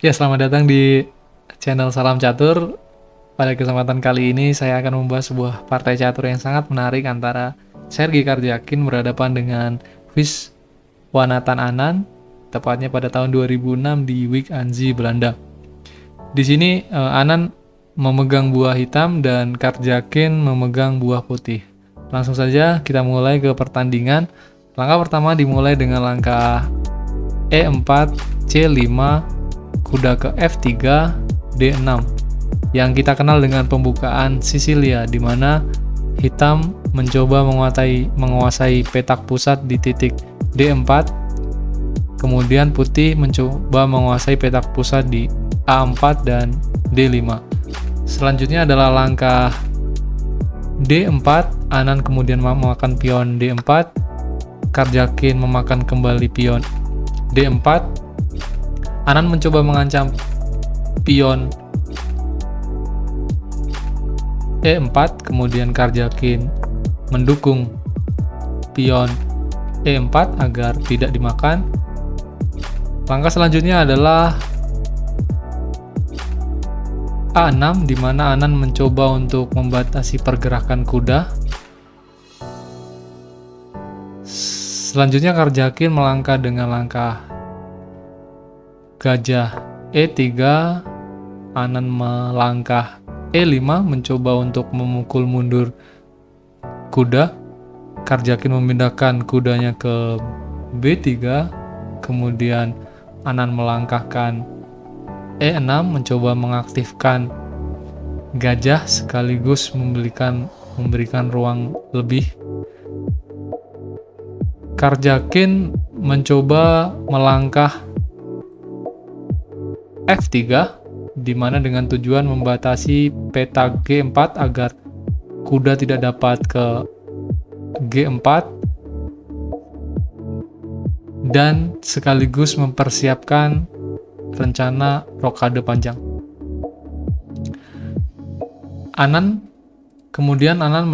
Ya, selamat datang di channel Salam Catur. Pada kesempatan kali ini saya akan membahas sebuah partai catur yang sangat menarik antara Sergei Karjakin berhadapan dengan Viswanathan Anand, tepatnya pada tahun 2006 di Wijk Anzi, Belanda. Di sini Anand memegang buah hitam dan Karjakin memegang buah putih. Langsung saja kita mulai ke pertandingan. Langkah pertama dimulai dengan langkah E4, C5, kuda ke F3, D6 yang kita kenal dengan pembukaan Sisilia, di mana hitam mencoba menguasai petak pusat di titik D4, kemudian putih mencoba menguasai petak pusat di A4 dan D5. Selanjutnya adalah langkah D4, Anand kemudian memakan pion D4, Karjakin memakan kembali pion D4, Anand mencoba mengancam pion E4, kemudian Karjakin mendukung pion E4 agar tidak dimakan. Langkah selanjutnya adalah A6, di mana Anand mencoba untuk membatasi pergerakan kuda. Selanjutnya Karjakin melangkah dengan langkah gajah E3, Anand melangkah E5 mencoba untuk memukul mundur kuda. Karjakin memindahkan kudanya ke B3, kemudian Anand melangkahkan E6 mencoba mengaktifkan gajah sekaligus memberikan ruang lebih. Karjakin mencoba melangkah F3, di mana dengan tujuan membatasi peta G4 agar kuda tidak dapat ke G4 dan sekaligus mempersiapkan rencana rokade panjang. Kemudian Anand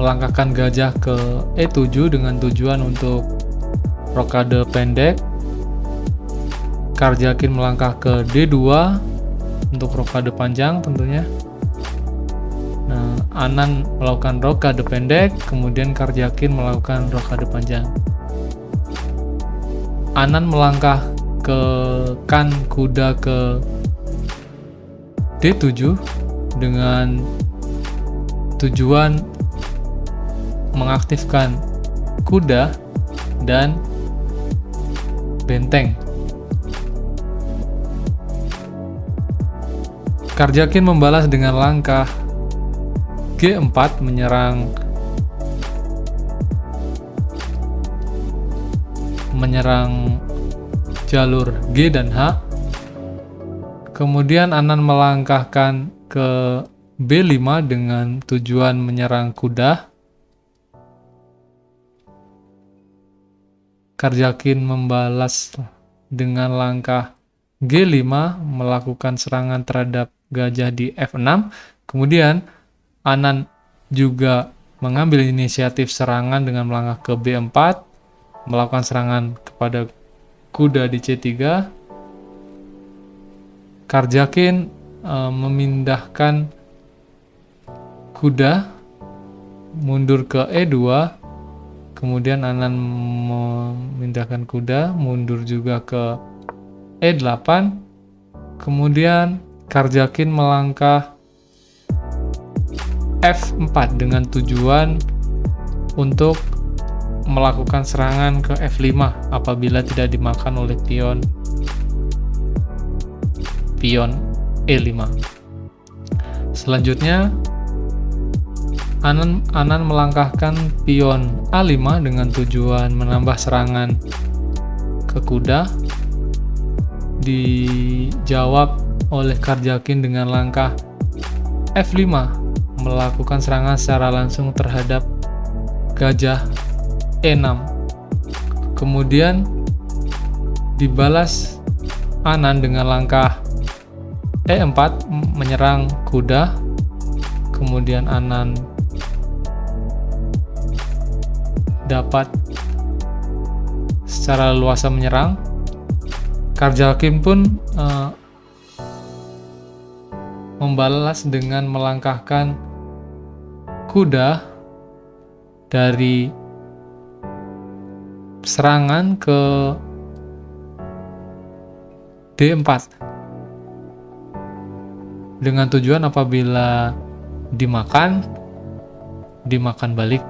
melangkahkan gajah ke E7 dengan tujuan untuk rokade pendek. Karjakin melangkah ke D2 untuk rokade panjang tentunya. Nah, Anand melakukan rokade pendek, kemudian Karjakin melakukan rokade panjang. Anand melangkahkan kuda ke D7 dengan tujuan mengaktifkan kuda dan benteng. Karjakin membalas dengan langkah G4 menyerang jalur G dan H. Kemudian Anand melangkahkan ke B5 dengan tujuan menyerang kuda. Karjakin membalas dengan langkah G5 melakukan serangan terhadap gajah di F6. Kemudian Anand juga mengambil inisiatif serangan dengan melangkah ke B4, melakukan serangan kepada kuda di C3. Karjakin memindahkan kuda mundur ke E2, kemudian Anand memindahkan kuda mundur juga ke E8, kemudian Karjakin melangkah F4 dengan tujuan untuk melakukan serangan ke F5 apabila tidak dimakan oleh pion E5. Selanjutnya Anand melangkahkan pion A5 dengan tujuan menambah serangan ke kuda. Dijawab oleh Karjakin dengan langkah F5 melakukan serangan secara langsung terhadap gajah E6. Kemudian dibalas Anand dengan langkah E4 menyerang kuda. Kemudian Anand dapat secara leluasa menyerang Karjakin pun membalas dengan melangkahkan kuda dari serangan ke D4 dengan tujuan apabila dimakan balik.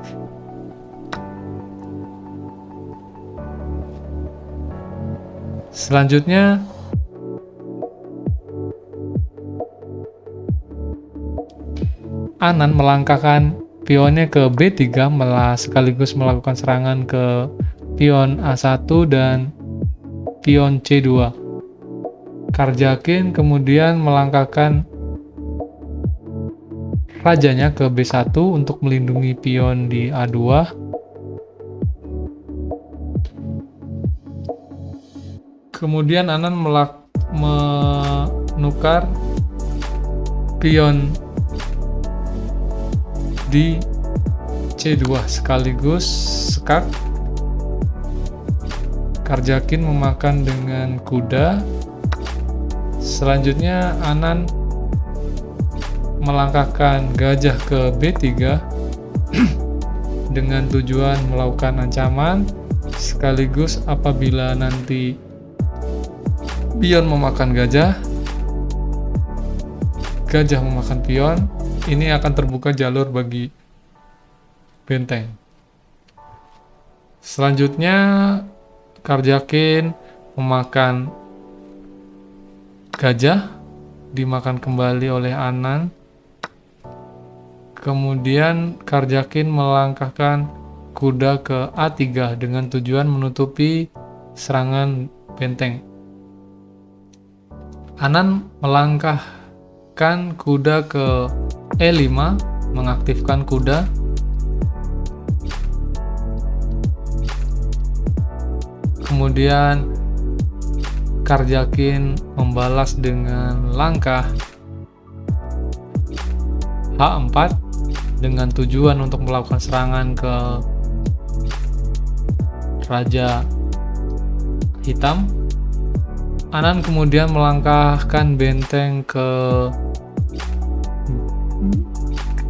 Selanjutnya Anan melangkahkan pionnya ke B3 sekaligus melakukan serangan ke pion A1 dan pion C2. Karjakin kemudian melangkahkan rajanya ke B1 untuk melindungi pion di A2. Kemudian Anan menukar pion di C2 sekaligus sekak. Karjakin memakan dengan kuda. Selanjutnya Anan melangkahkan gajah ke B3 dengan tujuan melakukan ancaman, sekaligus apabila nanti pion memakan gajah memakan pion, ini akan terbuka jalur bagi benteng. Selanjutnya Karjakin memakan gajah, dimakan kembali oleh Anan. Kemudian Karjakin melangkahkan kuda ke A3 dengan tujuan menutupi serangan benteng. Anan melangkahkan kuda ke E5, mengaktifkan kuda. Kemudian Karjakin membalas dengan langkah H4 dengan tujuan untuk melakukan serangan ke Raja Hitam. Anan kemudian melangkahkan benteng ke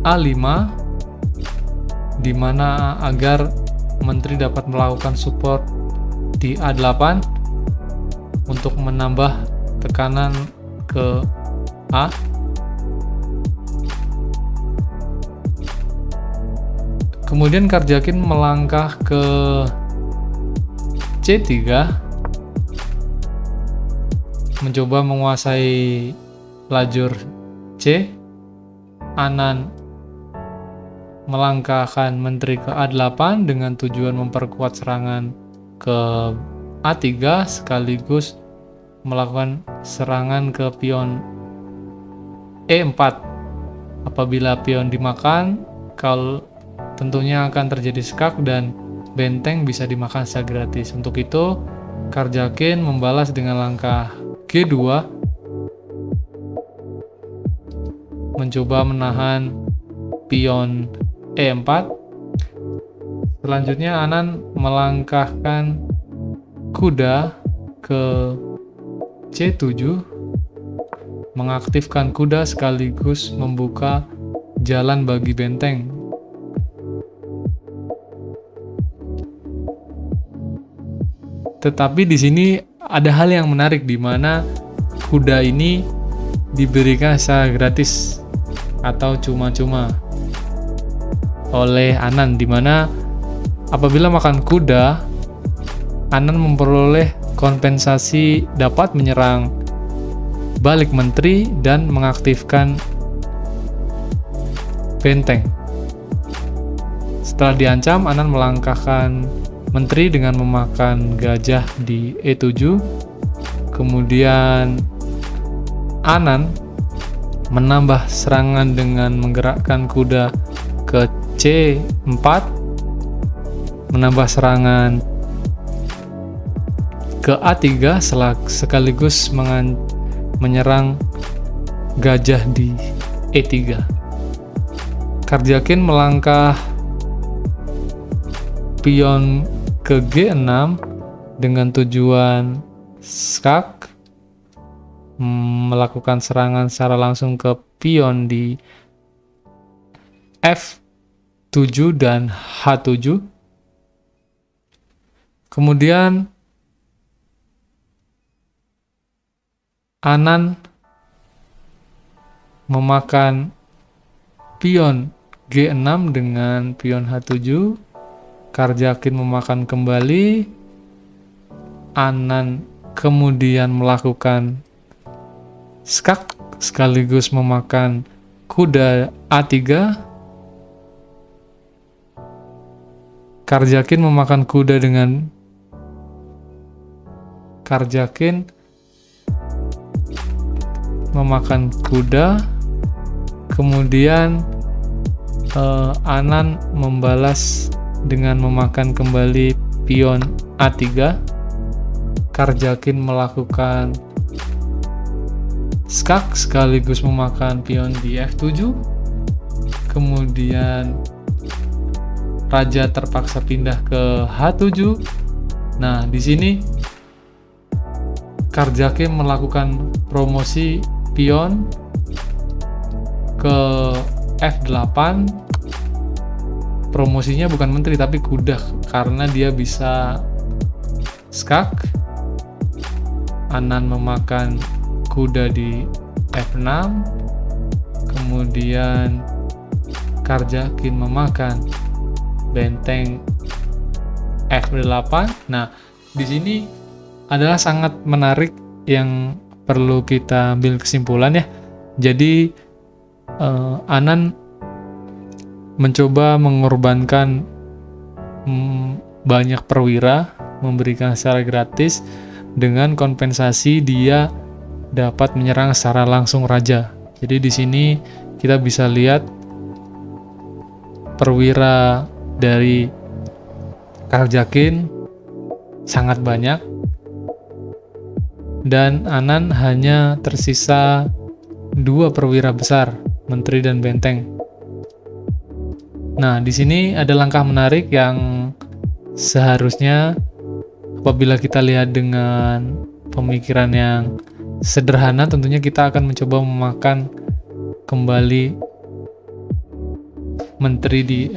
A5, di mana agar menteri dapat melakukan support di A8 untuk menambah tekanan ke A. Kemudian Karjakin melangkah ke C3, mencoba menguasai lajur C. Anan melangkahkan menteri ke A8 dengan tujuan memperkuat serangan ke A3 sekaligus melakukan serangan ke pion E4. Apabila pion dimakan, kalau tentunya akan terjadi skak dan benteng bisa dimakan secara gratis. Untuk itu, Karjakin membalas dengan langkah G2, mencoba menahan pion E4. Selanjutnya Anan melangkahkan kuda ke C7, mengaktifkan kuda sekaligus membuka jalan bagi benteng. Tetapi di sini ada hal yang menarik, di mana kuda ini diberikan secara gratis atau cuma-cuma oleh Anan, di mana apabila makan kuda, Anan memperoleh kompensasi dapat menyerang balik menteri dan mengaktifkan benteng. Setelah diancam, Anan melangkahkan menteri dengan memakan gajah di E7. Kemudian Anan menambah serangan dengan menggerakkan kuda ke C4, menambah serangan ke A3 sekaligus menyerang gajah di E3. Karjakin melangkah pion ke G6 dengan tujuan skak, melakukan serangan secara langsung ke pion di F7 dan H7. Kemudian Anan memakan pion G6 dengan pion H7. Karjakin memakan kembali. Anan kemudian melakukan skak sekaligus memakan kuda A3. Karjakin memakan kuda dengan Karjakin memakan kuda, kemudian Anan membalas dengan memakan kembali pion A3. Karjakin melakukan skak sekaligus memakan pion di F7. Kemudian raja terpaksa pindah ke H7. Nah, di sini Karjakin melakukan promosi pion ke F8. Promosinya bukan menteri tapi kuda karena dia bisa skak. Anan memakan kuda di F6. Kemudian Karjakin memakan benteng F8. Nah, di sini adalah sangat menarik yang perlu kita ambil kesimpulan ya. Jadi Anan mencoba mengorbankan banyak perwira, memberikan secara gratis, dengan kompensasi dia dapat menyerang secara langsung raja. Jadi di sini kita bisa lihat perwira dari Karjakin sangat banyak dan Anan hanya tersisa 2 perwira besar, menteri dan benteng. Nah, di sini ada langkah menarik yang seharusnya apabila kita lihat dengan pemikiran yang sederhana, tentunya kita akan mencoba memakan kembali menteri di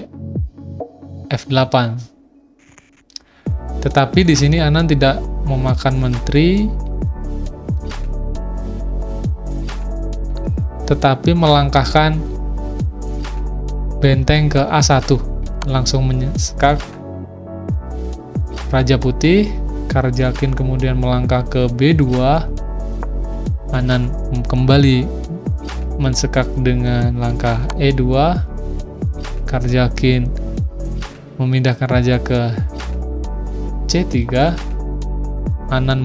F8. Tetapi di sini Anan tidak memakan menteri, tetapi melangkahkan benteng ke A1, langsung menyekak Raja Putih. Karjakin kemudian melangkah ke B2. Anan kembali mensekak dengan langkah E2. Karjakin memindahkan raja ke C3. Anan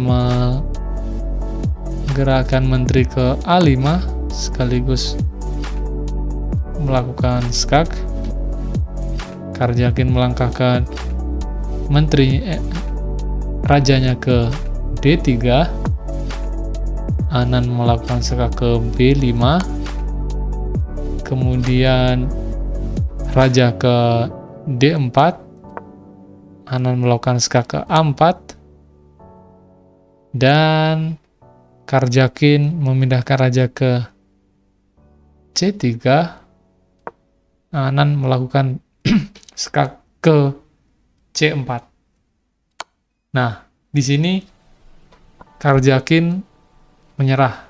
menggerakkan menteri ke A5 sekaligus melakukan skak. Karjakin melangkahkan menteri rajanya ke D3. Anan melakukan skak ke B5. Kemudian raja ke D4. Anan melakukan skak ke A4. Dan Karjakin memindahkan raja ke C3. Anan melakukan skak ke C4. Nah, di sini Karjakin menyerah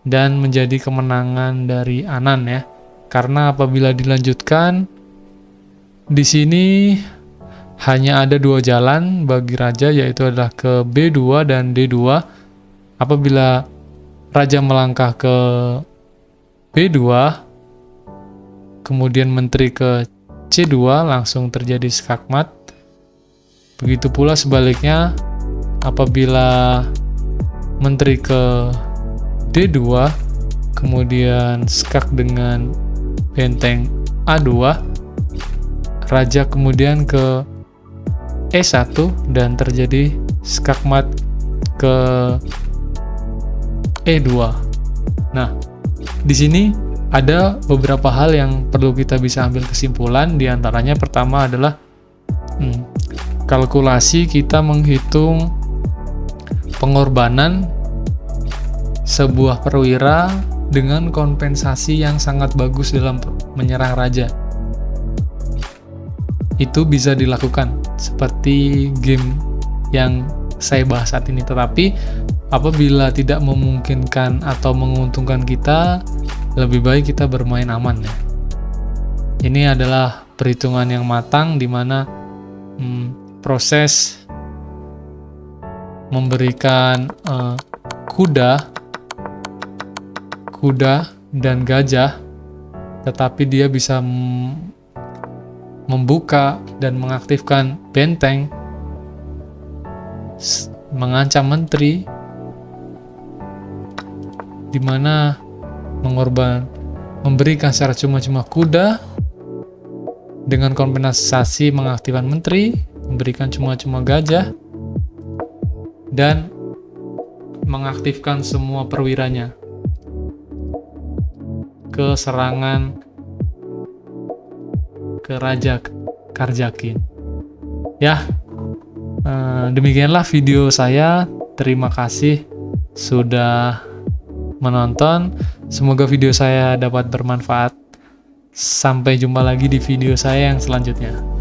dan menjadi kemenangan dari Anan ya. Karena apabila dilanjutkan di sini hanya ada 2 jalan bagi raja, yaitu adalah ke B2 dan D2. Apabila raja melangkah ke B2 kemudian menteri ke C2, langsung terjadi skakmat. Begitu pula sebaliknya, apabila menteri ke D2 kemudian skak dengan benteng A2, raja kemudian ke E1 dan terjadi skakmat ke E2. Nah, di sini ada beberapa hal yang perlu kita bisa ambil kesimpulan. Di antaranya pertama adalah kalkulasi kita menghitung pengorbanan sebuah perwira dengan kompensasi yang sangat bagus dalam menyerang raja. Itu bisa dilakukan seperti game yang saya bahas saat ini. Tetapi apabila tidak memungkinkan atau menguntungkan kita, lebih baik kita bermain aman ya. Ini adalah perhitungan yang matang di mana proses memberikan kuda dan gajah, tetapi dia bisa membuka dan mengaktifkan benteng, mengancam menteri, di mana memberikan secara cuma-cuma kuda dengan kompensasi mengaktifkan menteri, memberikan cuma-cuma gajah, dan mengaktifkan semua perwiranya ke serangan ke Raja Karjakin. Ya, demikianlah video saya. Terima kasih sudah menonton. Semoga video saya dapat bermanfaat. Sampai jumpa lagi di video saya yang selanjutnya.